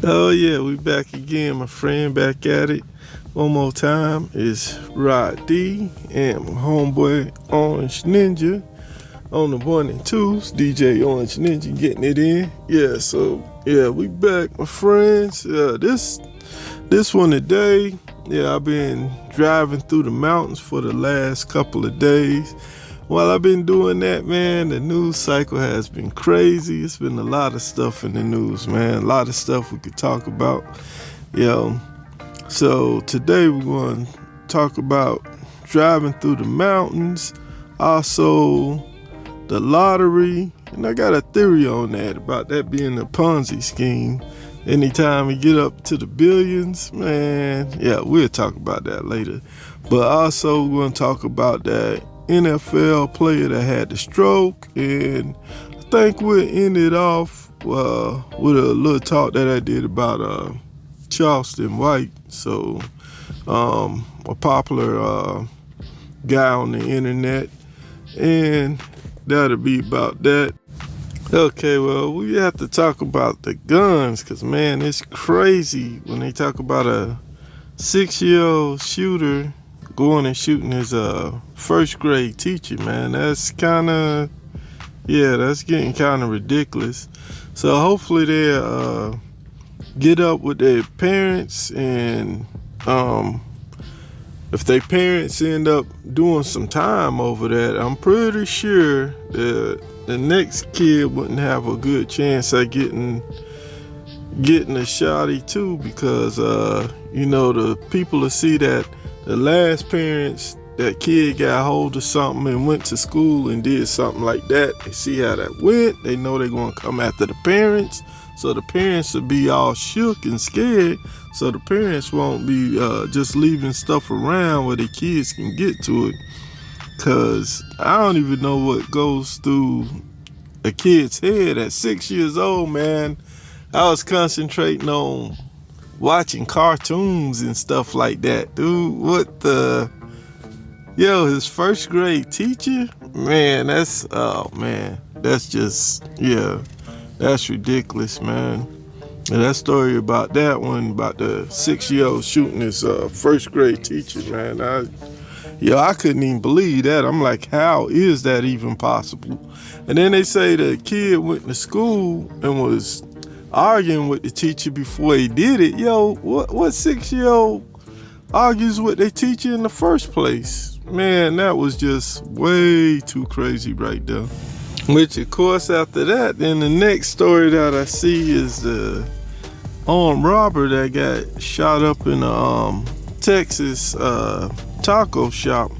Oh yeah, we back again, my friend, back at it. One more time. It's Rod D and my homeboy Orange Ninja on the 1 and 2s. DJ Orange Ninja getting it in. Yeah, so yeah, we back, my friends. This one today. Yeah, I've been driving through the mountains for the last couple of days. While I've been doing that, man, the news cycle has been crazy. It's been a lot of stuff in the news, man. A lot of stuff we could talk about. So today we're going to talk about driving through the mountains, also the lottery. And I got a theory on that, about that being a Ponzi scheme. Anytime we get up to the billions, man, yeah, we'll talk about that later. But also we're going to talk about that NFL player that had the stroke, and I think we'll end it off with a little talk that I did about Charleston White. So a popular guy on the internet, and that'll be about that. Okay, well, we have to talk about the guns, because man, it's crazy when they talk about a 6-year-old shooter going and shooting his first grade teacher, man. That's getting kind of ridiculous. So hopefully they'll get up with their parents, and if their parents end up doing some time over that, I'm pretty sure that the next kid wouldn't have a good chance at getting a shotty too, because the people will see that the last parents, that kid got hold of something and went to school and did something like that. They see how that went. They know they're going to come after the parents. So the parents will be all shook and scared. So the parents won't be just leaving stuff around where the kids can get to it. Because I don't even know what goes through a kid's head at 6 years old, man. I was concentrating on watching cartoons and stuff like that, dude. His first grade teacher, man, that's ridiculous, man. And that story about that one, about the 6-year-old shooting his first grade teacher, man, I couldn't even believe that. I'm like, how is that even possible? And then they say the kid went to school and was arguing with the teacher before he did it. What 6-year-old argues with their teacher in the first place? Man, that was just way too crazy right there. Which, of course, after that, then the next story that I see is the armed robber that got shot up in a Texas taco shop.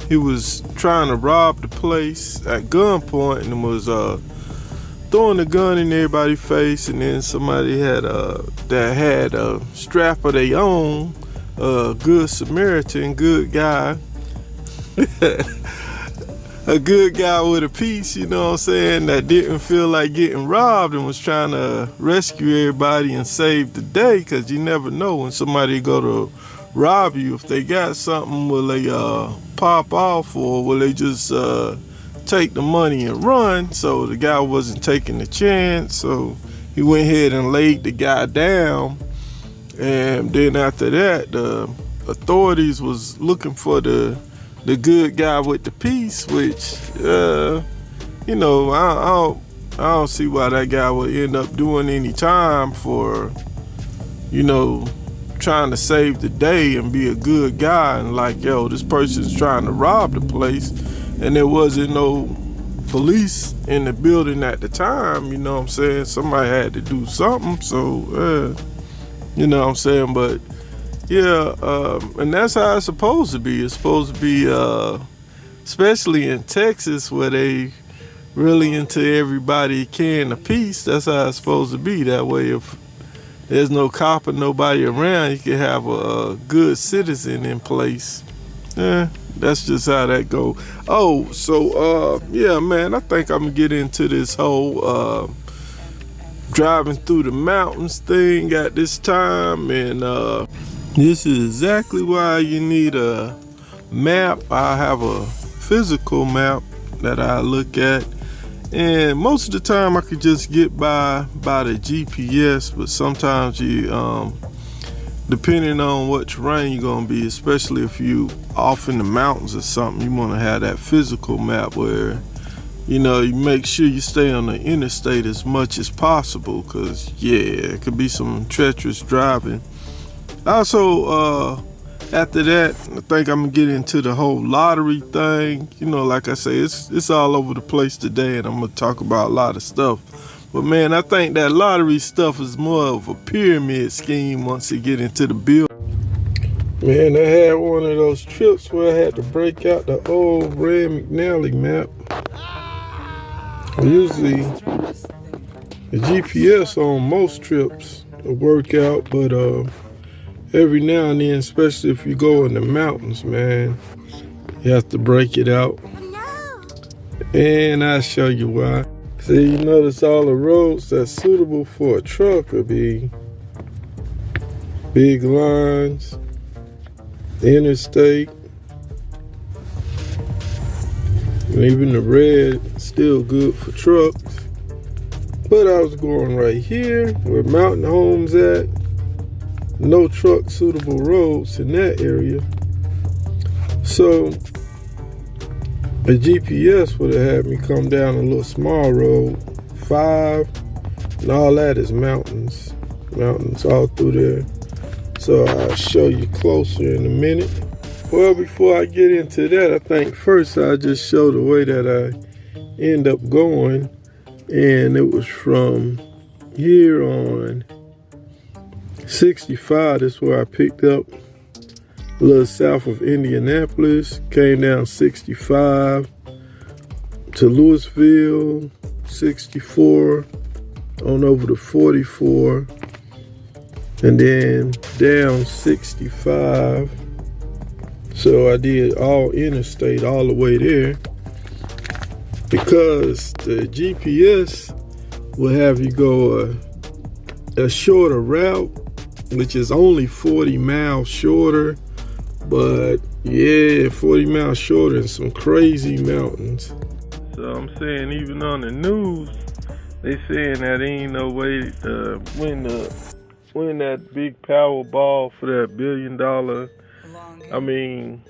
He was trying to rob the place at gunpoint and was throwing the gun in everybody's face, and then somebody that had a strap of their own, good Samaritan, good guy, a good guy with a piece, you know what I'm saying, that didn't feel like getting robbed and was trying to rescue everybody and save the day, because you never know when somebody go to rob you. If they got something, will they pop off, or will they just take the money and run? So the guy wasn't taking the chance, so he went ahead and laid the guy down. And then after that, the authorities was looking for the good guy with the piece, which I don't see why that guy would end up doing any time for trying to save the day and be a good guy, and like, this person's trying to rob the place, and there wasn't no police in the building at the time, you know what I'm saying? Somebody had to do something, so you know what I'm saying? But and that's how it's supposed to be. It's supposed to be especially in Texas, where they really into everybody carrying a piece. That's how it's supposed to be. That way, if there's no cop or nobody around, you can have a good citizen in place. That's just how that go. Oh, so man, I think I'm gonna get into this whole driving through the mountains thing at this time, and this is exactly why you need a map. I have a physical map that I look at, And most of the time I could just get by the GPS, but sometimes you depending on what terrain you're gonna be, especially if you off in the mountains or something, you wanna have that physical map where, you know, you make sure you stay on the interstate as much as possible, because yeah, it could be some treacherous driving. Also, after that, I think I'm gonna get into the whole lottery thing. You know, like I say, it's all over the place today, and I'm gonna talk about a lot of stuff. But man, I think that lottery stuff is more of a pyramid scheme once you get into the bill. Man, I had one of those trips where I had to break out the old Red McNally map. Usually, the GPS on most trips will work out, but every now and then, especially if you go in the mountains, man, you have to break it out. And I'll show you why. See, you notice all the roads that's suitable for a truck would be big lines, the interstate, and even the red still good for trucks. But I was going right here where Mountain Home's at. No truck suitable roads in that area. So the GPS would have had me come down a little small road, 5, and all that is mountains all through there. So I'll show you closer in a minute. Well, before I get into that, I think first I'll just show the way that I end up going. And it was from here on 65, that's where I picked up a little south of Indianapolis, came down 65 to Louisville, 64, on over to 44, and then down 65. So I did all interstate all the way there, because the GPS will have you go a shorter route, which is only 40 miles shorter. But yeah, 40 miles shorter in some crazy mountains. So I'm saying, even on the news, they saying that ain't no way to win that big Powerball for that $1 billion. I mean,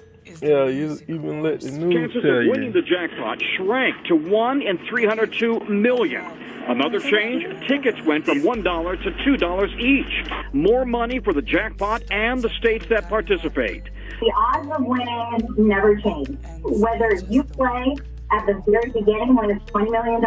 yeah, you even let the news chances tell of you. winning the jackpot shrank to 1 in 302 million. Another change, tickets went from $1 to $2 each. More money for the jackpot and the states that participate. The odds of winning never change. Whether you play at the very beginning when it's $20 million,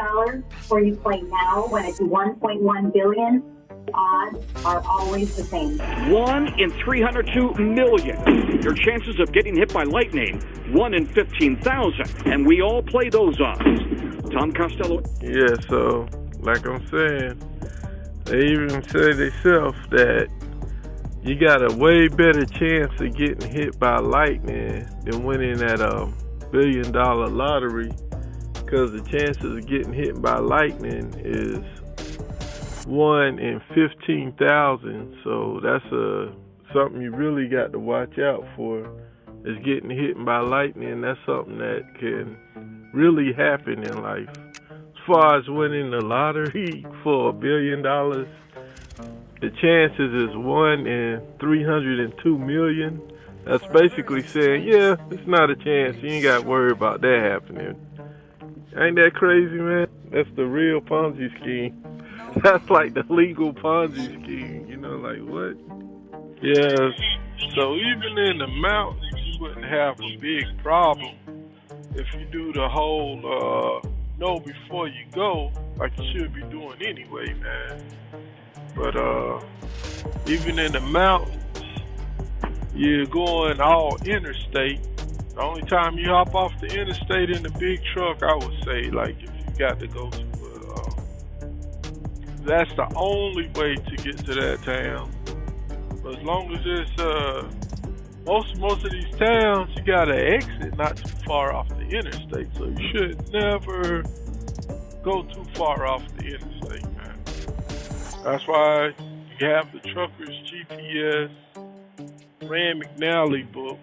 or you play now when it's $1.1 billion, the odds are always the same. 1 in 302 million. Your chances of getting hit by lightning, 1 in 15,000. And we all play those odds. Tom Costello. Yeah, so like I'm saying, they even say themselves that you got a way better chance of getting hit by lightning than winning that $1 billion lottery, because the chances of getting hit by lightning is 1 in 15,000. So that's something you really got to watch out for, is getting hit by lightning. That's something that can really happen in life. As far as winning the lottery for $1 billion, the chances is 1 in 302 million. That's basically saying, yeah, it's not a chance. You ain't got to worry about that happening. Ain't that crazy, man? That's the real Ponzi scheme. That's like the legal Ponzi scheme. You know, like what? Yeah. So even in the mountains, you wouldn't have a big problem if you do the whole know before you go, like you should be doing anyway, man. But even in the mountains, you're going all interstate. The only time you hop off the interstate in the big truck, I would say, like if you got to go to that's the only way to get to that town. But as long as it's most of these towns, you gotta exit not too far off the interstate. So you should never go too far off the interstate, man. That's why you have the trucker's GPS, Rand McNally book.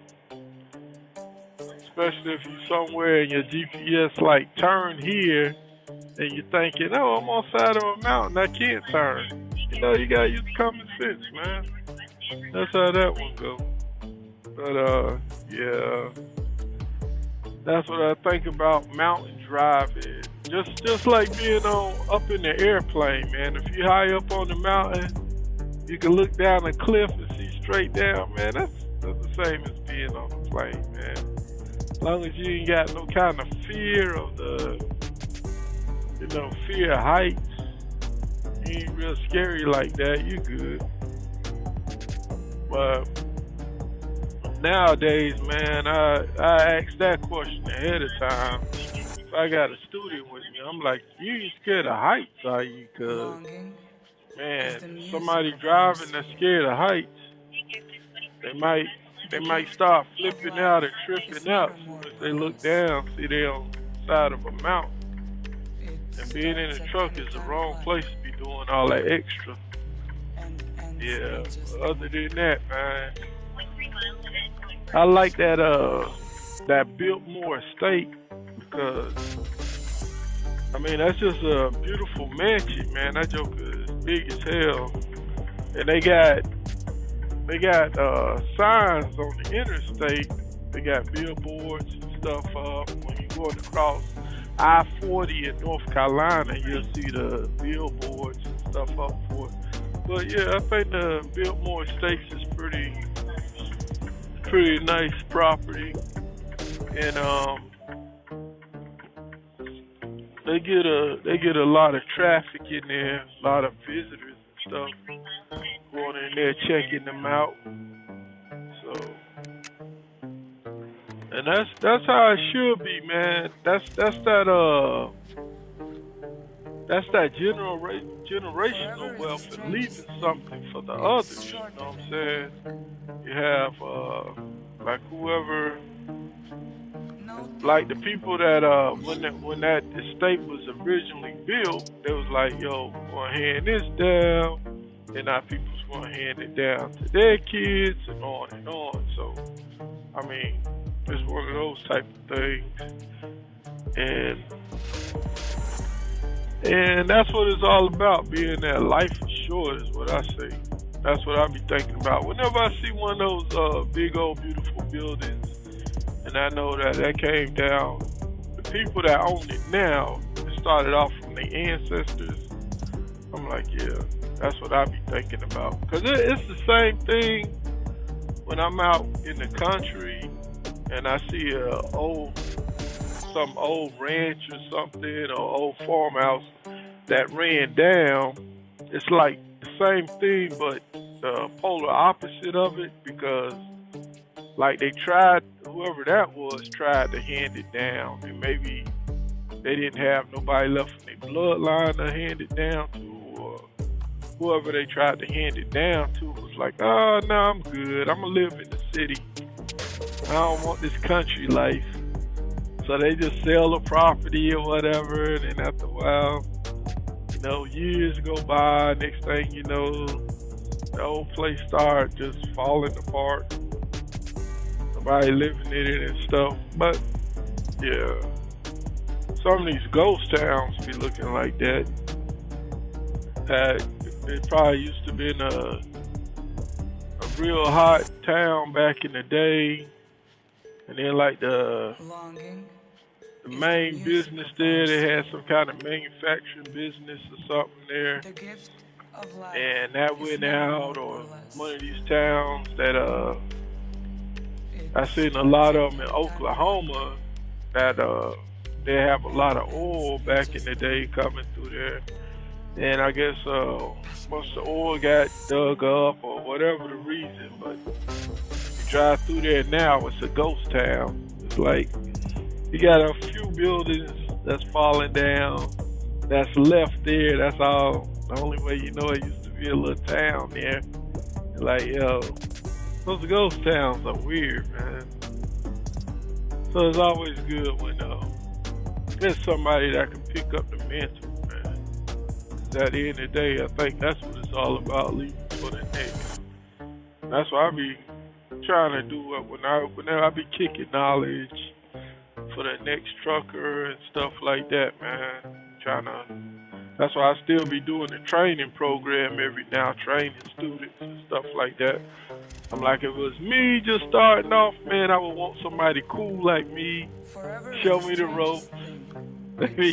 Especially if you're somewhere and your GPS like turn here, and you're thinking, oh, I'm on the side of a mountain, I can't turn. You gotta use common sense, man. That's how that one go. But yeah, that's what I think about mountain driving. Just like being on up in the airplane, man. If you're high up on the mountain, you can look down a cliff and see straight down, man. That's the same as being on a plane, man. As long as you ain't got no kind of fear of fear of heights, you ain't real scary like that, you good. But nowadays, man, I ask that question ahead of time. If I got a student with me, I'm like, you ain't scared of heights, are you? Cause, man, somebody driving that's scared of heights, they might start flipping out and tripping out as soon as they look down, see they on the side of a mountain. And being in a truck is the wrong place to be doing all that extra. Yeah, other than that, man, I like that Biltmore estate because, I mean, that's just a beautiful mansion, man. That joker is big as hell. And they got signs on the interstate. They got billboards and stuff up. When you're going across I-40 in North Carolina, you'll see the billboards and stuff up for it. But yeah, I think the Biltmore Estates is pretty nice property, and they get a lot of traffic in there, a lot of visitors and stuff going in there checking them out. So, and that's how it should be, man. That's that generational wealth and leaving something for the others. You know what I'm saying? You have like whoever, like the people that when that estate was originally built, they was like, yo, we're gonna hand this down, and our people's gonna hand it down to their kids, and on and on. So, I mean, it's one of those type of things, and that's what it's all about. Being that life is short is what I say. That's what I be thinking about whenever I see one of those big old beautiful buildings, and I know that came down. The people that own it now, it started off from their ancestors. I'm like, yeah, that's what I be thinking about. Because it's the same thing when I'm out in the country and I see some old ranch or something, or old farmhouse that ran down. It's like the same thing, but the polar opposite of it, because like whoever that was tried to hand it down, and maybe they didn't have nobody left in their bloodline to hand it down to, or whoever they tried to hand it down to was like, oh, no, I'm good. I'm going to live in the city. I don't want this country life. So they just sell the property or whatever, and then after a while, years go by, next thing you know, the whole place starts just falling apart. Nobody living in it and stuff. But, yeah, some of these ghost towns be looking like that. It probably used to be a real hot town back in the day, and then like the main business there, they had some kind of manufacturing business or something there, and that went out. Or one of these towns that I seen a lot of them in Oklahoma, that they have a lot of oil back in the day coming through there, and I guess once the oil got dug up or whatever the reason, but you drive through there now, it's a ghost town. It's like you got a few buildings that's falling down, that's left there. That's all. The only way you know it used to be a little town there. Like, yo, those ghost towns are weird, man. So it's always good when there's somebody that can pick up the mantle, man. 'Cause at the end of the day, I think that's what it's all about, leaving for the next. That's what I be trying to do whenever I be kicking knowledge for the next trucker and stuff like that, man. That's why I still be doing the training program every now, training students and stuff like that. I'm like, if it was me just starting off, man, I would want somebody cool like me, show me the ropes, let me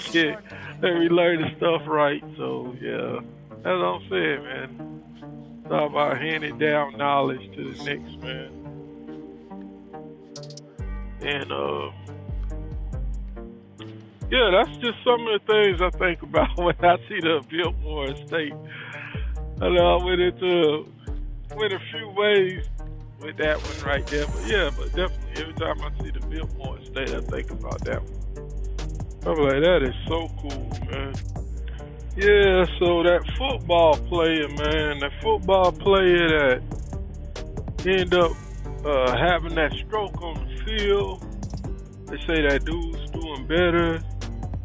learn the stuff right. So yeah, that's what I'm saying, man. It's all about handing down knowledge to the next man. And yeah, that's just some of the things I think about when I see the Biltmore estate. I know I went a few ways with that one right there, but yeah, but definitely every time I see the Biltmore estate, I think about that one. I'm like, that is so cool, man. Yeah, so that football player, man, that football player that ended up having that stroke on the field, they say that dude's doing better.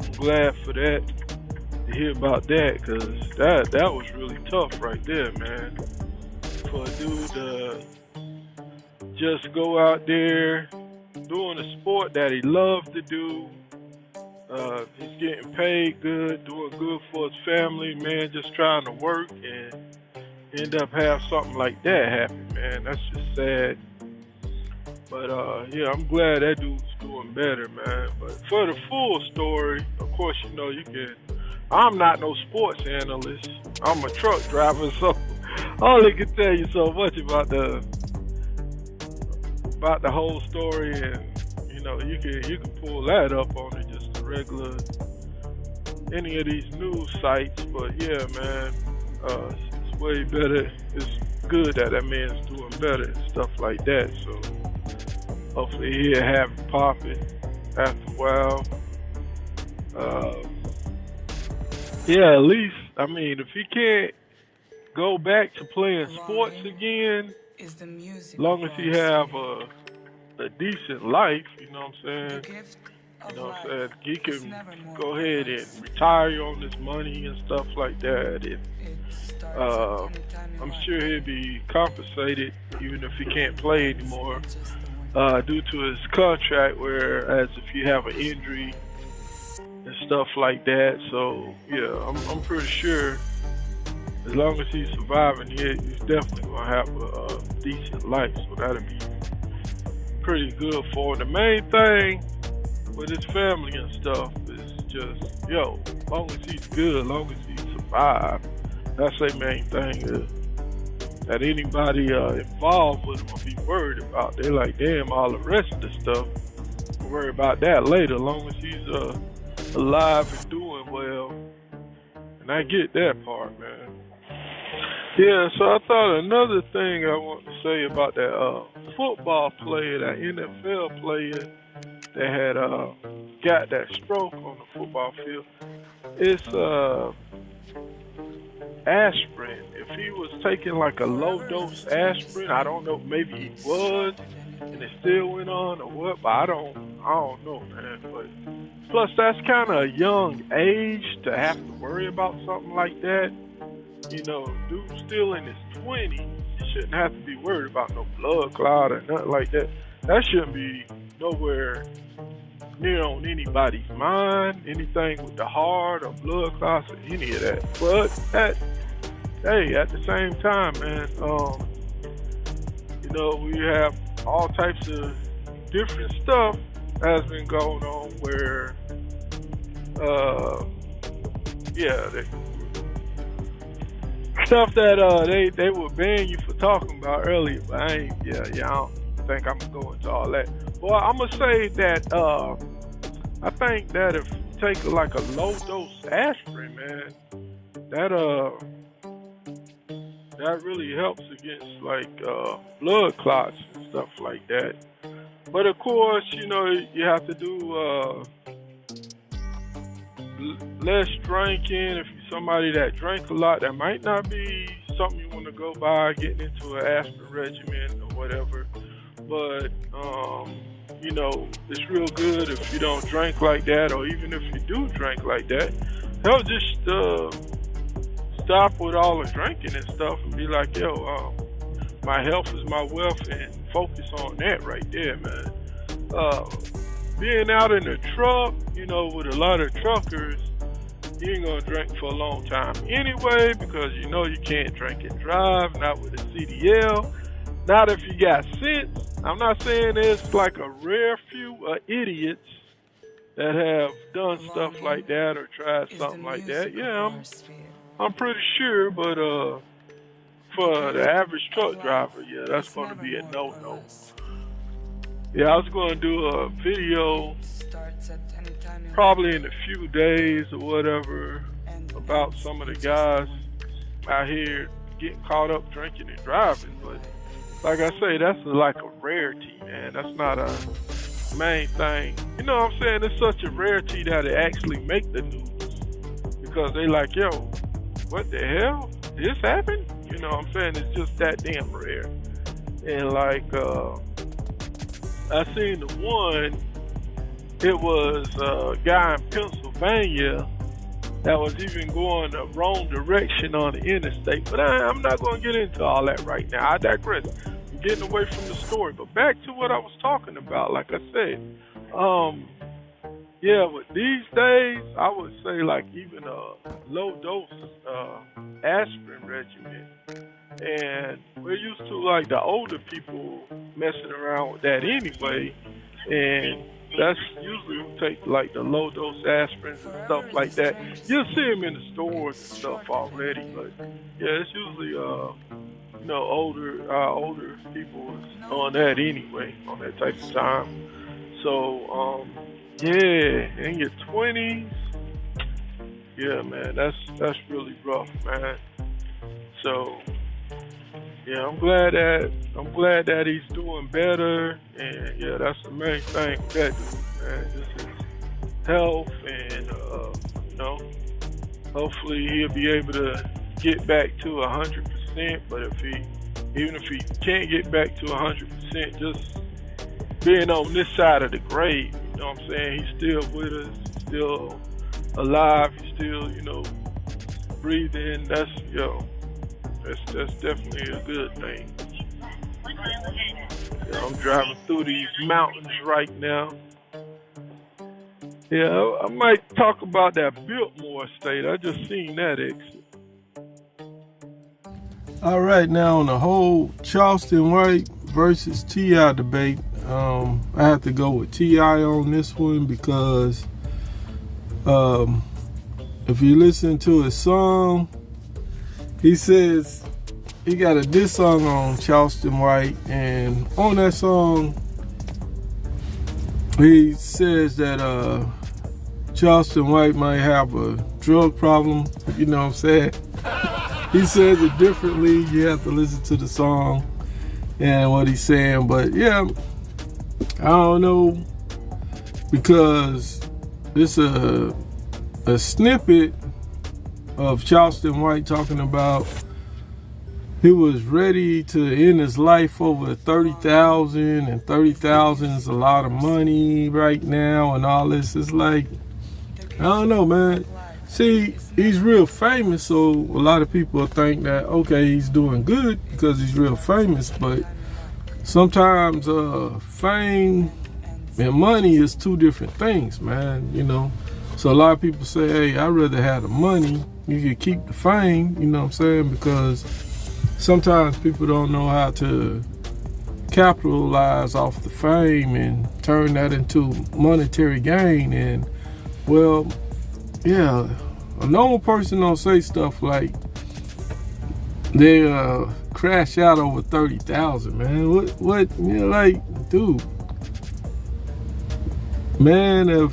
I'm glad for that, to hear about that, because that was really tough right there, man. For a dude to just go out there doing a sport that he loves to do. He's getting paid good, doing good for his family, man, just trying to work and end up have something like that happen, man. That's just sad. But yeah, I'm glad that dude's doing better, man. But for the full story, of course, you know, I'm not no sports analyst. I'm a truck driver, so I only can tell you so much about the whole story, and you know, you can pull that up on it, just a regular any of these news sites. But yeah, man, it's way better. It's good that man's doing better and stuff like that. So hopefully he'll have it popping after a while. Yeah, at least, I mean, if he can't go back to playing sports again, as long as he have a decent life, you know what I'm saying? You know what I'm saying? He can go ahead and retire on this money and stuff like that. And I'm sure he'll be compensated even if he can't play anymore due to his contract, whereas if you have an injury and stuff like that. So yeah, I'm pretty sure as long as he's surviving, he's definitely gonna have a decent life. So that'll be pretty good for him. The main thing with his family and stuff is just, as long as he's good, as long as he survives, that's the main thing that anybody involved with him will be worried about. They're like, damn, all the rest of the stuff, we'll worry about that later, as long as he's alive and doing well. And I get that part, man. Yeah, so I thought another thing I want to say about that football player, that NFL player that had got that stroke on the football field, it's aspirin. If he was taking like a low dose aspirin, I don't know, maybe he was, and it still went on or what, but I don't know, man. But plus, that's kind of a young age to have to worry about something like that. You know, dude's still in his 20s. He shouldn't have to be worried about no blood clot or nothing like that. That shouldn't be nowhere near on anybody's mind, anything with the heart or blood clots or any of that. But at the same time, man, you know, we have all types of different stuff has been going on where, stuff that they would ban you for talking about earlier, but I don't think I'm gonna go into all that. Well, I'm gonna say that I think that if you take like a low dose aspirin, man, that really helps against like blood clots and stuff like that. But of course, you know, you have to do less drinking. If you're somebody that drank a lot, that might not be something you want to go by, getting into an aspirin regimen or whatever. But you know, it's real good if you don't drink like that, or even if you do drink like that, hell, just stop with all the drinking and stuff and be like, my health is my wealth, and focus on that right there, man. Being out in the truck, you know, with a lot of truckers, you ain't gonna drink for a long time anyway, because you know you can't drink and drive, not with a CDL. Not if you got sense. I'm not saying there's like a rare few idiots that have done stuff like that or tried something like that. Yeah, I'm pretty sure, but for the average truck driver, yeah, that's going to be a no-no. Yeah, I was going to do a video probably in a few days or whatever about some of the guys out here getting caught up drinking and driving, but like I say, that's like a rarity, man. That's not a main thing. You know what I'm saying? It's such a rarity that it actually make the news, because they like, yo, what the hell? This happened? You know what I'm saying? It's just that damn rare. And like, I seen the one, it was a guy in Pennsylvania that was even going the wrong direction on the interstate. But I'm not going to get into all that right now. I digress. I'm getting away from the story. But back to what I was talking about, like I said, yeah, with these days, I would say like even a low-dose aspirin regimen. And we're used to like the older people messing around with that anyway. And that's usually we take like the low dose aspirins and stuff like that. You'll see them in the stores and stuff already, but yeah, it's usually you know, older people is on that anyway, on that type of time. So yeah, in your 20s, yeah, man, that's really rough, man. So yeah, I'm glad that he's doing better, and yeah, that's the main thing with that dude, man. Just his health, and you know, hopefully he'll be able to get back to 100%. But even if he can't get back to 100%, just being on this side of the grave, you know what I'm saying? He's still with us, he's still alive, he's still, you know, breathing. That's, that's definitely a good thing. Yeah, I'm driving through these mountains right now. Yeah, I might talk about that Biltmore state. I just seen that exit. All right, now on the whole Charleston White versus T.I. debate, I have to go with T.I. on this one because if you listen to his song, he says he got a diss song on Charleston White, and on that song he says that Charleston White might have a drug problem. You know what I'm saying? He says it differently. You have to listen to the song and what he's saying. But yeah, I don't know, because it's a snippet of Charleston White talking about he was ready to end his life over 30,000, and 30,000 is a lot of money right now, and all this. It's like, I don't know, man. See, he's real famous, so a lot of people think that, okay, he's doing good because he's real famous, but sometimes fame and money is two different things, man, you know. So a lot of people say, hey, I'd rather have the money. You could keep the fame, you know what I'm saying, because sometimes people don't know how to capitalize off the fame and turn that into monetary gain. And well, yeah, a normal person don't say stuff like they crash out over 30,000, man. What you know, like, dude, man, if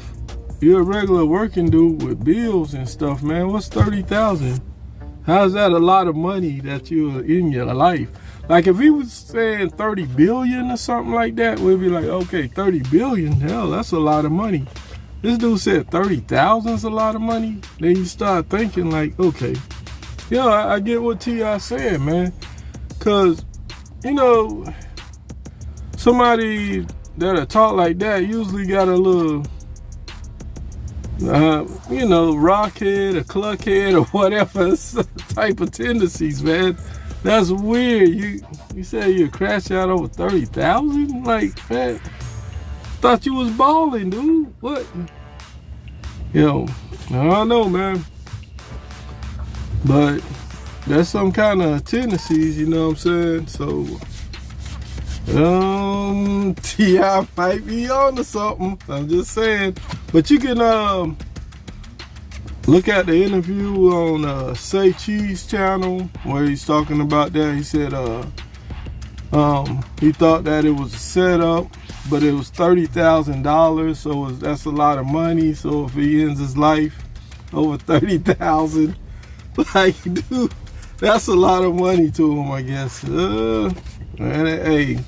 you're a regular working dude with bills and stuff, man, what's 30,000? How's that a lot of money that you're in your life? Like, if he was saying 30 billion or something like that, we'd be like, okay, 30 billion, hell, that's a lot of money. This dude said 30,000 is a lot of money. Then you start thinking like, okay, yeah, I get what T.I. said, man. Cause, you know, somebody that'll talk like that usually got a little, you know, rockhead or cluckhead or whatever type of tendencies, man. That's weird. You say you crash out over 30,000? Like, man, thought you was balling, dude. What? Yo, I don't know, man. But there's some kind of tendencies, you know what I'm saying? So, T.I. might be on to something. I'm just saying. But you can look at the interview on Say Cheese channel where he's talking about that. He said he thought that it was a setup, but it was $30,000, so that's a lot of money. So if he ends his life over $30,000, like, dude, that's a lot of money to him, I guess. Man, hey,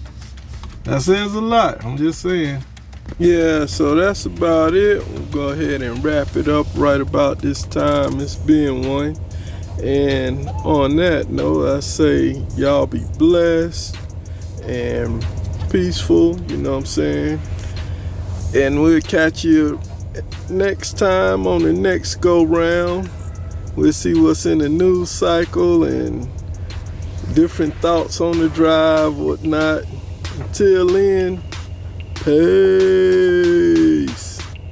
that says a lot. I'm just saying. Yeah, so that's about it. We'll go ahead and wrap it up right about this time. It's been one. And on that note, I say y'all be blessed and peaceful, you know what I'm saying? And we'll catch you next time on the next go round. We'll see what's in the news cycle and different thoughts on the drive, whatnot. Until then, peace.